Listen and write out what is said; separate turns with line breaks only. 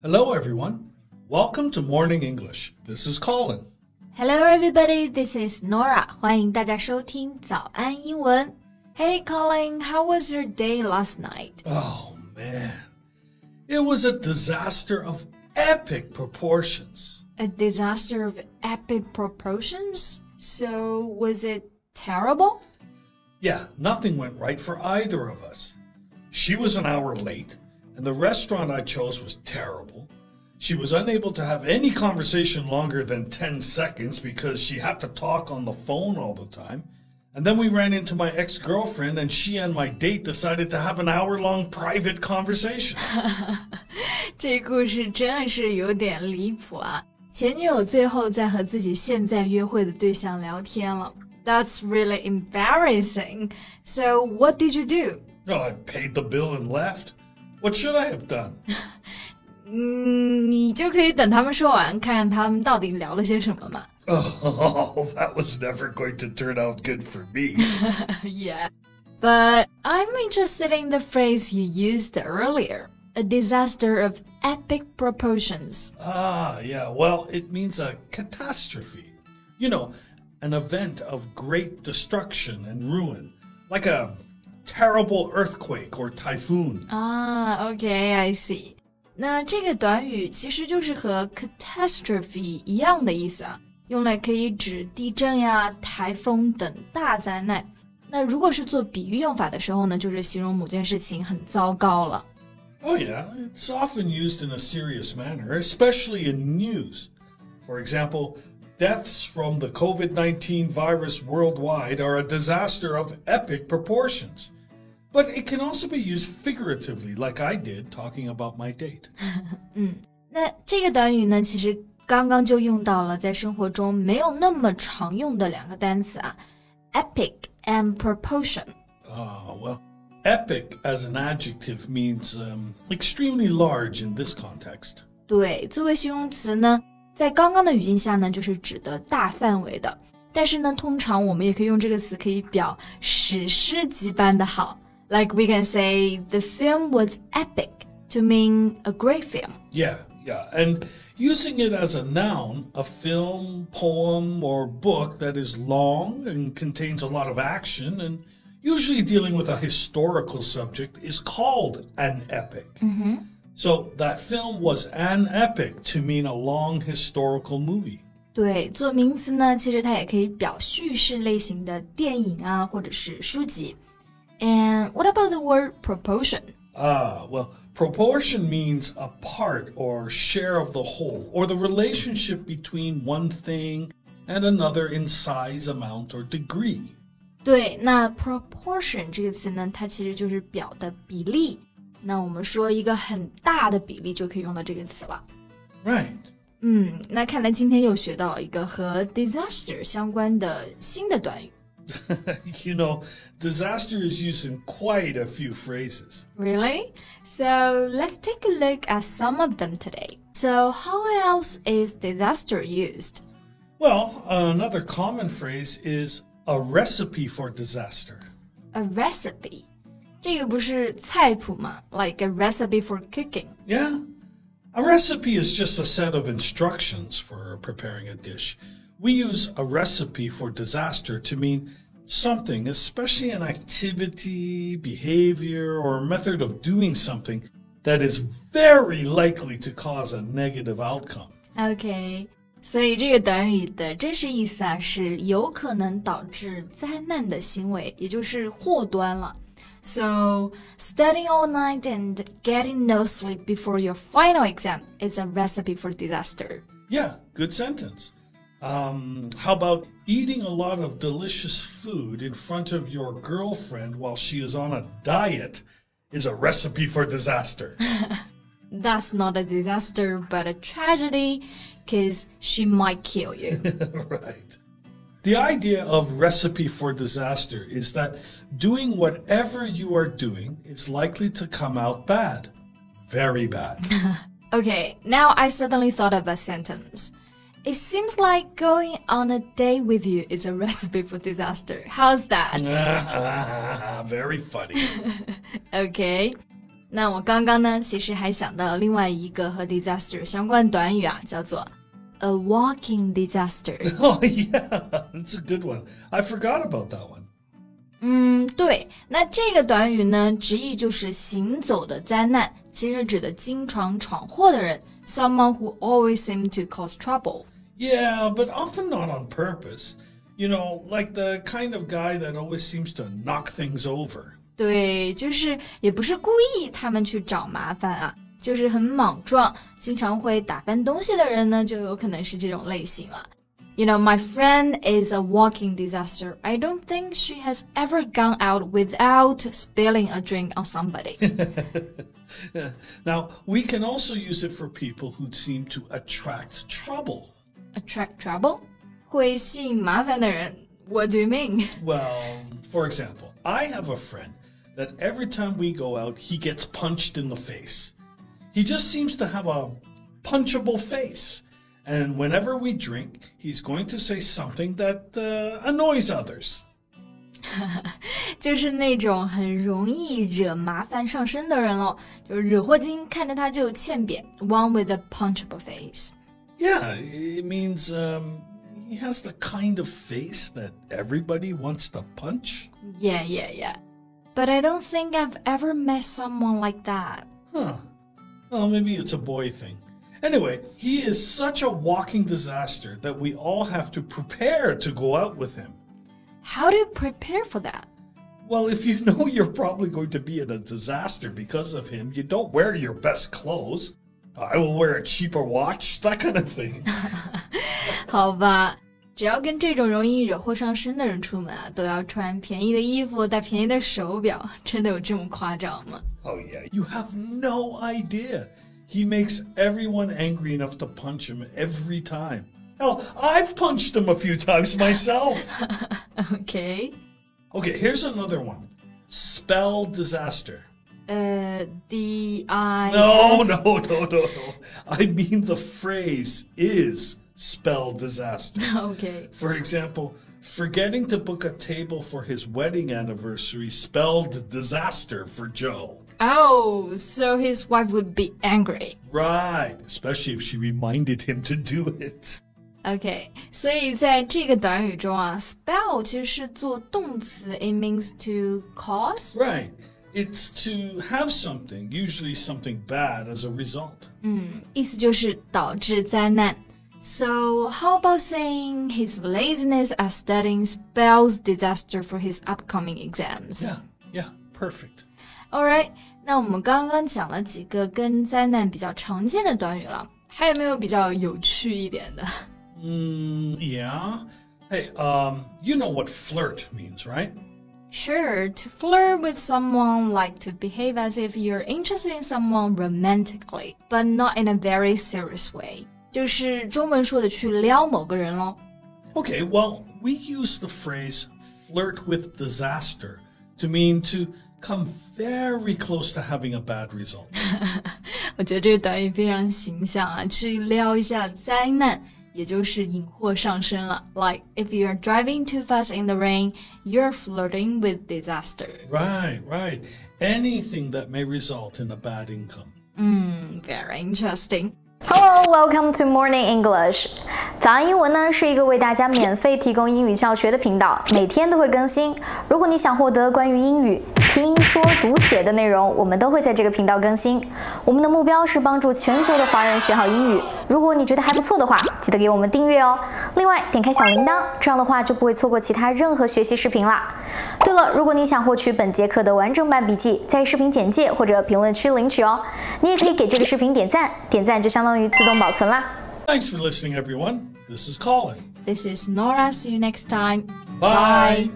Hello, everyone. Welcome to Morning English. This is Colin.
Hello, everybody. This is Nora. 欢迎大家收听早安英文。Hey, Colin, how was your day last night?
Oh, man. It was a disaster of epic proportions.
A disaster of epic proportions? So, was it terrible?
Yeah, nothing went right for either of us. She was an hour late, and the restaurant I chose was terrible. She was unable to have any conversation longer than 10 seconds because she had to talk on the phone all the time. And then we ran into my ex-girlfriend, and she and my date decided to have an hour-long private conversation.
这故事真的是有点离谱啊！前女友最后在和自己现在约会的对象聊天了。That's really embarrassing. So, what did you do?
Oh, I paid the bill and left. What should I have done?
你就可以等他们说完，看看他们到底聊了些什么嘛。
Oh, that was never going to turn out good for me.
Yeah, but I'm interested in the phrase you used earlier, a disaster of epic proportions.
Yeah, well, it means a catastrophe. You know, an event of great destruction and ruin, like a terrible earthquake or typhoon.
Okay, I see. 那这个短语其实就是和 catastrophe 一样的意思啊，用来可以指地震呀、台风等大灾难。那如果是做比喻用法的时候呢，就是形容某件事情很糟糕了。
Oh yeah, it's often used in a serious manner, especially in news. For example, deaths from the COVID-19 virus worldwide are a disaster of epic proportions. But it can also be used figuratively, like I did talking about my date.
那这个短语呢，其实刚刚就用到了在生活中没有那么常用的两个单词啊 ，epic and proportion.
Well, epic as an adjective means extremely large in this context.
对，作为形容词呢，在刚刚的语境下呢，就是指的大范围的。但是呢，通常我们也可以用这个词可以表史诗级般的好。Like we can say the film was epic to mean a great film.
Yeah. And using it as a noun, a film, poem, or book that is long and contains a lot of action and usually dealing with a historical subject is called an epic. So that film was an epic to mean a long historical movie.
对，做名词呢，其实它也可以表叙事类型的电影啊，或者是书籍。And what about the word proportion?
Well, proportion means a part or share of the whole, or the relationship between one thing and another in size, amount, or degree.
对，那 proportion 这个词呢，它其实就是表的比例。那我们说一个很大的比例就可以用到这个词了。
Right.
那看来今天又学到了一个和 disaster 相关的新的短语。
You know, disaster is used in quite a few phrases.
Really? So let's take a look at some of them today. So how else is disaster used?
Well, another common phrase is a recipe for disaster.
A recipe? 这个不是菜谱吗？ Like a recipe for cooking.
Yeah. A recipe is just a set of instructions for preparing a dish. We use a recipe for disaster to mean something, especially an activity, behavior, or method of doing something that is very likely to cause a negative outcome.
Okay. 所以这个短语的真实意思啊，是有可能导致灾难的行为，也就是祸端了。So, studying all night and getting no sleep before your final exam is a recipe for disaster.
Yeah, good sentence. How about eating a lot of delicious food in front of your girlfriend while she is on a diet is a recipe for disaster?
That's not a disaster, but a tragedy, because she might kill you.
Right. The idea of recipe for disaster is that doing whatever you are doing is likely to come out bad. Very bad.
Okay, now I suddenly thought of a sentence. It seems like going on a date with you is a recipe for disaster. How's that?
Very funny.
Okay. 那我刚刚呢，其实还想到了另外一个和 disaster 相关短语啊，叫做 a walking disaster.
Oh, yeah, that's a good one. I forgot about that one.
对，那这个短语呢，直译就是行走的灾难，其实指的经常闯祸的人 ，someone who always seems to cause trouble.
Yeah, but often not on purpose. You know, like the kind of guy that always seems to knock things over.
对，就是也不是故意他们去找麻烦啊，就是很莽撞，经常会打翻东西的人呢，就有可能是这种类型了。You know, my friend is a walking disaster. I don't think she has ever gone out without spilling a drink on somebody.
Now, we can also use it for people who seem to attract trouble.
Attract trouble? 会吸引麻烦的人 What do you mean?
Well, for example, I have a friend that every time we go out, he gets punched in the face. He just seems to have a punchable face. And whenever we drink, he's going to say something that annoys others.
就是那种很容易惹麻烦上身的人咯，就是惹祸精，看着他就欠扁 One with a punchable face.
Yeah, it means he has the kind of face that everybody wants to punch.
Yeah. But I don't think I've ever met someone like that.
Huh. Well, maybe it's a boy thing. Anyway, he is such a walking disaster that we all have to prepare to go out with him.
How do you prepare for that?
Well, if you know you're probably going to be in a disaster because of him, you don't wear your best clothes. I will wear a cheaper watch, that kind of thing.
好吧，只要跟这种容易惹祸上身的人出门啊，都要穿便宜的衣服，戴便宜的手表，真的有这么夸张吗？
Oh yeah, you have no idea. He makes everyone angry enough to punch him every time. Hell, I've punched him a few times myself.
Okay.
Okay, here's another one. Spell disaster.
D-I-S...
No. I mean the phrase is spell disaster.
Okay.
For example, forgetting to book a table for his wedding anniversary spelled disaster for Joe.
Oh, so his wife would be angry.
Right, especially if she reminded him to do it.
Okay, 所以在这个短语中啊 spell 其实是做动词 it means to cause.
Right, it's to have something, usually something bad as a result.
意思就是导致灾难。So how about saying his laziness at studying spells disaster for his upcoming exams?
Yeah, perfect.
Alright, 那我们刚刚讲了几个跟灾难比较常见的短语了，还有没有比较有趣一点的
Yeah. Hey, you know what flirt means, right?
Sure, to flirt with someone like to behave as if you're interested in someone romantically, but not in a very serious way. 就是中文说的去撩某个人咯。
Okay, well, we use the phrase flirt with disaster to mean to come very close to having a bad result.
我觉得这个短语非常形象啊，去撩一下灾难，也就是引祸上身了。Like, if you're driving too fast in the rain, you're flirting with disaster.
Right. Anything that may result in a bad income.
Very interesting.
Hello, welcome to Morning English. 早安英文呢是一个为大家免费提供英语教学的频道，每天都会更新。如果你想获得关于英语听说读写的内容，我们都会在这个频道更新。我们的目标是帮助全球的华人学好英语。如果你觉得还不错的话，记得给我们订阅哦。另外，点开小铃铛，这样的话就不会错过其他任何学习视频啦。对了，如果你想获取本节课的完整版笔记，在视频简介或者评论区领取哦。你也可以给这个视频点赞，点赞就相当于自动保存啦。
Thanks for listening, everyone. This is Colin.
This is Nora. See you next time.
Bye.